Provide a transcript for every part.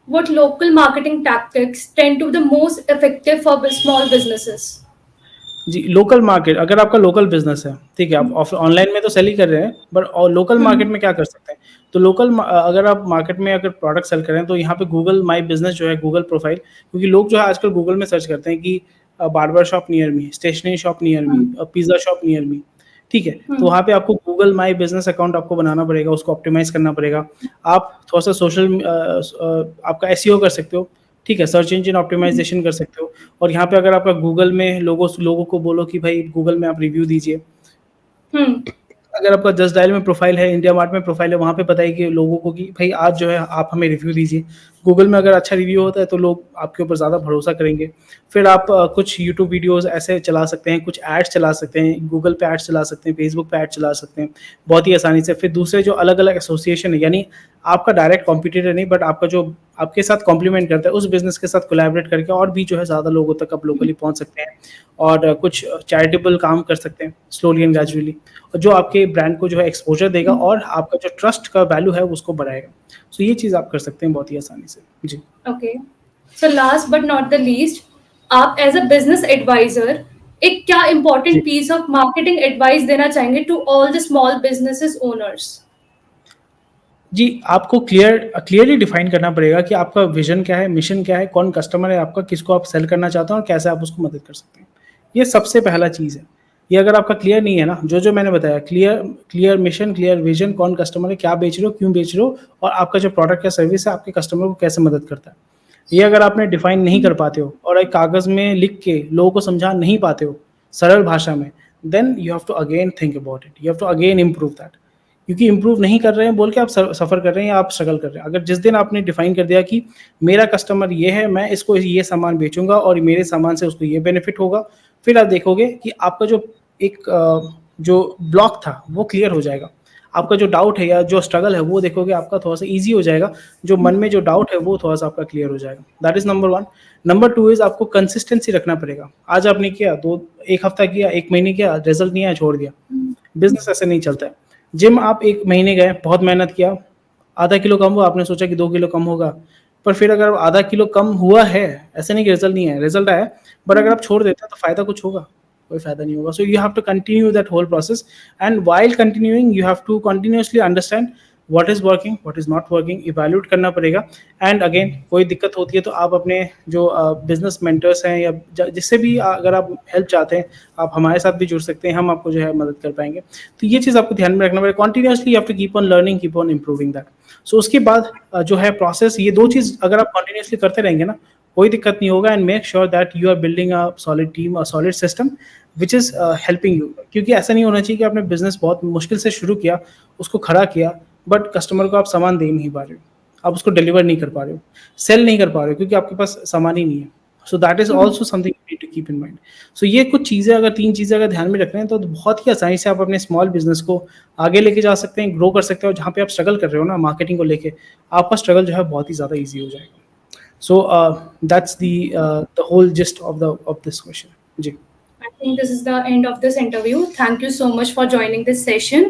what local marketing tactics tend to be the most effective for small businesses? जी, local market, अगर आपका local business है, ठीक है, आप ऑनलाइन में तो सेल ही कर रहे हैं, बट लोकल मार्केट Hmm. में क्या कर सकते हैं? तो अगर आप मार्केट में अगर प्रोडक्ट सेल कर रहे हैं, तो यहाँ पे गूगल माई बिज़नेस जो है, गूगल प्रोफाइल, क्योंकि लोग जो है आजकल गूगल में सर्च करते हैं कि barber shop near me, stationery shop near me, Hmm. Pizza shop near me, ठीक है? तो Hmm. वहाँ पे आपको गूगल माई बिज़नेस अकाउंट आपको बनाना पड़ेगा, उसको ऑप्टिमाइज़ करना पड़ेगा। आप थोड़ा-सा आपका एसईओ कर सकते हो, ठीक है? सर्च इंजन ऑप्टिमाइज़ेशन कर सकते हो। और यहाँ पे अगर आपका गूगल में लोगों को बोलो कि भाई गूगल में आप रिव्यू दीजिए। Hmm. अगर आपका जस्ट डायल में प्रोफ़ाइल है, इंडिया मार्ट में प्रोफ़ाइल है, वहाँ पे बताइए कि लोगों को कि भाई आज जो है आप हमें रिव्यू दीजिए। गूगल में अगर अच्छा रिव्यू होता है तो लोग आपके ऊपर ज़्यादा भरोसा करेंगे। फिर आप कुछ यूट्यूब वीडियोज़ ऐसे चला सकते हैं, कुछ एड्स चला सकते हैं, गूगल पे एड्स चला सकते हैं, फेसबुक पे एड्स चला सकते हैं, बहुत ही आसानी से। फिर दूसरे जो अलग-अलग एसोसिएशन है, यानी आपका डायरेक्ट कॉम्पिटिटर नहीं, बट आपका जो आपके साथ कॉम्प्लीमेंट करता है, उस बिज़नेस के साथ कोलैबोरेट करके और भी जो है ज़्यादा लोगों तक आप लोकली पहुँच सकते हैं और कुछ चैरिटेबल काम कर सकते हैं, स्लोली एंड ग्रेजुअली। जो आपके ब्रांड को जो है एक्सपोज़र देगा और आपका जो ट्रस्ट का वैल्यू है उसको बढ़ाएगा। सो ये चीज़ आप कर सकते हैं बहुत ही आसानी से। जी। Okay. So last but not the least, आप एज अ बिजनेस एडवाइजर एक क्या जी। Important piece of marketing advice देना चाहेंगे to all the small businesses owners? जी, आपको क्लियरली डिफाइन करना पड़ेगा कि आपका विज़न क्या है, मिशन क्या है, कौन कस्टमर है आपका, किसको आप सेल करना चाहते हैं और कैसे आप उसको मदद कर सकते हैं। ये सबसे पहला चीज़ है। ये अगर आपका क्लियर नहीं है ना, जो-जो मैंने बताया, clear clear mission, clear vision, कौन कस्टमर है, क्या बेच रहे हो, क्यों बेच रहे हो और आपका जो प्रोडक्ट या सर्विस है आपके कस्टमर को कैसे मदद करता है। ये अगर आपने डिफाइन नहीं कर पाते हो और एक कागज़ में लिख के लोगों को समझा नहीं पाते हो सरल भाषा में, then you have to again think about it, you have to again improve that. क्योंकि इम्प्रूव नहीं कर रहे हैं बोल के आप सफ़र कर रहे हैं या आप स्ट्रगल कर रहे हैं। अगर जिस दिन आपने डिफाइन कर दिया कि मेरा कस्टमर ये है, मैं इसको ये सामान बेचूँगा और मेरे सामान से उसको ये बेनिफिट होगा, फिर आप देखोगे कि आपका जो ब्लॉक था वो क्लियर हो जाएगा। आपका जो डाउट है या जो स्ट्रगल है वो देखोगे आपका थोड़ा-सा ईज़ी हो जाएगा। जो मन में जो डाउट है वो थोड़ा-सा आपका क्लियर हो जाएगा। That is number 1। Number 2 is आपको कंसिस्टेंसी रखना पड़ेगा। आज आपने किया, 1 हफ्ता किया, 1 महीने किया, रिज़ल्ट नहीं आया, छोड़ दिया। बिज़नेस ऐसे नहीं चलता है। जिम आप 1 महीने गए, बहुत मेहनत किया, आधा किलो कम हुआ, आपने सोचा कि 2 किलो कम होगा, पर फिर अगर आधा किलो कम हुआ है, ऐसा नहीं कि रिज़ल्ट नहीं है, रिज़ल्ट आया, बट अगर आप छोड़ देते हैं तो फ़ायदा कुछ होगा? कोई फ़ायदा नहीं होगा। So you have to continue that whole process and while continuing you have to continuously understand what is working, what is not working, evaluate करना पड़ेगा। एंड अगेन कोई दिक्कत होती है तो आप अपने जो बिज़नेस मेंटर्स हैं या जिससे भी अगर आप हेल्प चाहते हैं, आप हमारे साथ भी जुड़ सकते हैं, हम आपको जो है मदद कर पाएँगे। तो ये चीज़ आपको ध्यान में रखना पड़ेगा, continuously you have to keep on learning, keep on improving that. So उसके बाद जो है प्रोसेस, ये 2 चीज़ अगर आप कंटीन्यूअसली करते रहेंगे ना, कोई दिक्कत नहीं होगा। And make sure that you are building a solid team, a solid system which is helping you. क्योंकि ऐसा नहीं होना चाहिए कि आपने बिज़नेस बहुत मुश्किल से शुरू किया, उसको खड़ा किया, बट कस्टमर को आप सामान दे नहीं पा रहे हो, आप उसको डिलीवर नहीं कर पा रहे हो, सेल नहीं कर पा रहे हो क्योंकि आपके पास सामान ही नहीं है। So that is also something you need to keep in mind. So ये कुछ चीज़ें, अगर 3 चीज़ें अगर ध्यान में रख रहे हैं, तो बहुत ही आसानी से आप अपने स्मॉल बिज़नेस को आगे लेके जा सकते हैं, ग्रो कर सकते हैं। और जहाँ पे आप स्ट्रगल कर रहे हो ना मार्केटिंग को लेके, आपका स्ट्रगल जो है बहुत ही ज़्यादा ईज़ी हो जाएगा। So that's the whole gist of the of this question. Ji. I think this is the end of this interview. Thank you so much for joining this session.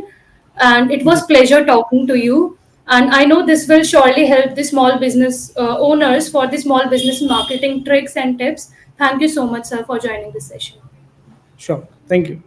And it was ji. pleasure talking to you. And I know this will surely help the small business owners for the small business marketing tricks and tips. Thank you so much, sir, for joining this session. Sure. Thank you.